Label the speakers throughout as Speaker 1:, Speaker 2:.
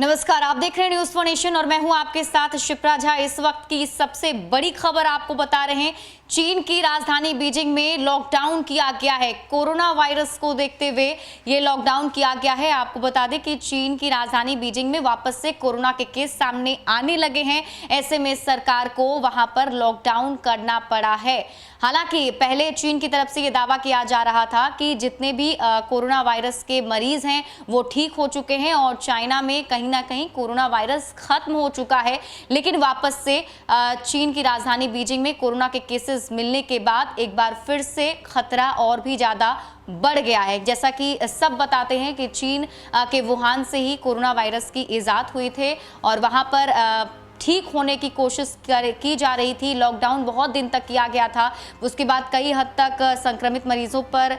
Speaker 1: नमस्कार, आप देख रहे हैं न्यूज फॉर नेशन और मैं हूं आपके साथ शिप्रा झा। इस वक्त की सबसे बड़ी खबर आपको बता रहे हैं। चीन की राजधानी बीजिंग में लॉकडाउन किया गया है। कोरोना वायरस को देखते हुए ये लॉकडाउन किया गया है। आपको बता दें कि चीन की राजधानी बीजिंग में वापस से कोरोना के केस सामने आने लगे हैं। ऐसे में सरकार को वहां पर लॉकडाउन करना पड़ा है। हालांकि पहले चीन की तरफ से ये दावा किया जा रहा था कि जितने भी कोरोना वायरस के मरीज हैं वो ठीक हो चुके हैं और चाइना में कहीं ना कहीं कोरोना वायरस खत्म हो चुका है। लेकिन वापस से चीन की राजधानी बीजिंग में कोरोना के केसेस मिलने के बाद एक बार फिर से खतरा और भी ज्यादा बढ़ गया है। जैसा कि सब बताते हैं कि चीन के वुहान से ही कोरोना वायरस की इजाद हुई थे और वहां पर ठीक होने की कोशिश की जा रही थी। लॉकडाउन बहुत दिन तक किया गया था। उसके बाद कई हद तक संक्रमित मरीजों पर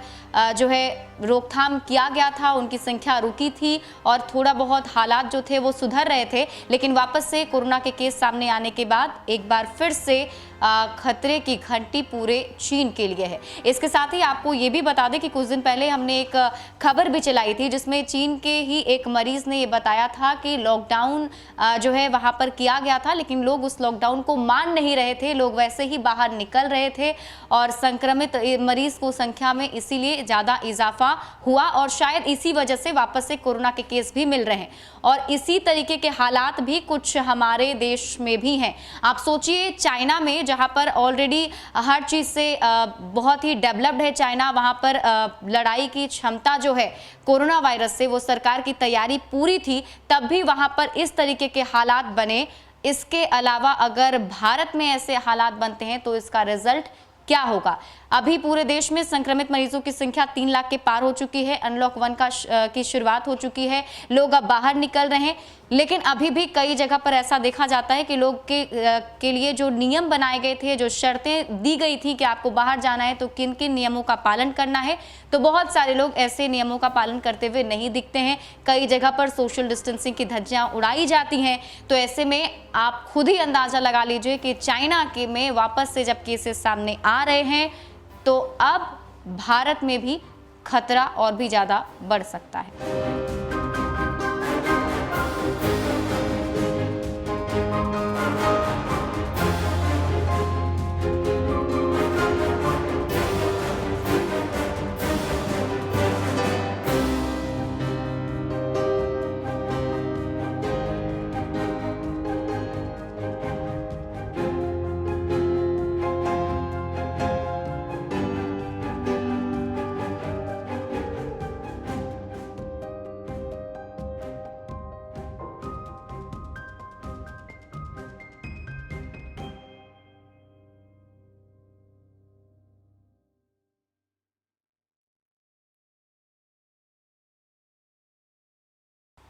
Speaker 1: जो है रोकथाम किया गया था, उनकी संख्या रुकी थी और थोड़ा बहुत हालात जो थे वो सुधर रहे थे। लेकिन वापस से कोरोना के केस सामने आने के बाद एक बार फिर से खतरे की घंटी पूरे चीन के लिए है। इसके साथ ही आपको ये भी बता दें कि कुछ दिन पहले हमने एक खबर भी चलाई थी जिसमें चीन के ही एक मरीज ने ये बताया था कि लॉकडाउन जो है वहां पर किया गया था, लेकिन लोग उस लॉकडाउन को मान नहीं रहे थे। लोग वैसे ही बाहर निकल रहे थे और संक्रमित मरीज को संख्या में इसीलिए ज्यादा इजाफा हुआ और शायद इसी वजह से वापस से कोरोना के केस भी मिल रहे हैं। और इसी तरीके के हालात भी कुछ हमारे देश में भी हैं। आप सोचिए, चाइना में जहां पर ऑलरेडी हर चीज से बहुत ही डेवलप्ड है चाइना, वहां पर लड़ाई की क्षमता जो है कोरोना वायरस से वो सरकार की तैयारी पूरी थी, तब भी वहां पर इस तरीके के हालात बने। इसके अलावा अगर भारत में ऐसे हालात बनते हैं तो इसका रिजल्ट क्या होगा। अभी पूरे देश में संक्रमित मरीजों की संख्या 3 लाख के पार हो चुकी है। अनलॉक 1 की शुरुआत हो चुकी है। लोग अब बाहर निकल रहे हैं, लेकिन अभी भी कई जगह पर ऐसा देखा जाता है कि लोग के लिए जो नियम बनाए गए थे, जो शर्तें दी गई थी कि आपको बाहर जाना है तो किन किन नियमों का पालन करना है, तो बहुत सारे लोग ऐसे नियमों का पालन करते हुए नहीं दिखते हैं। कई जगह पर सोशल डिस्टेंसिंग की धज्जियां उड़ाई जाती हैं। तो ऐसे में आप खुद ही अंदाजा लगा लीजिए कि चाइना के में वापस से जब केसेस सामने आ रहे हैं तो अब भारत में भी खतरा और भी ज्यादा बढ़ सकता है।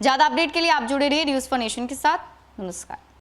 Speaker 1: ज्यादा अपडेट के लिए आप जुड़े रहिए न्यूज फॉर नेशन के साथ। नमस्कार।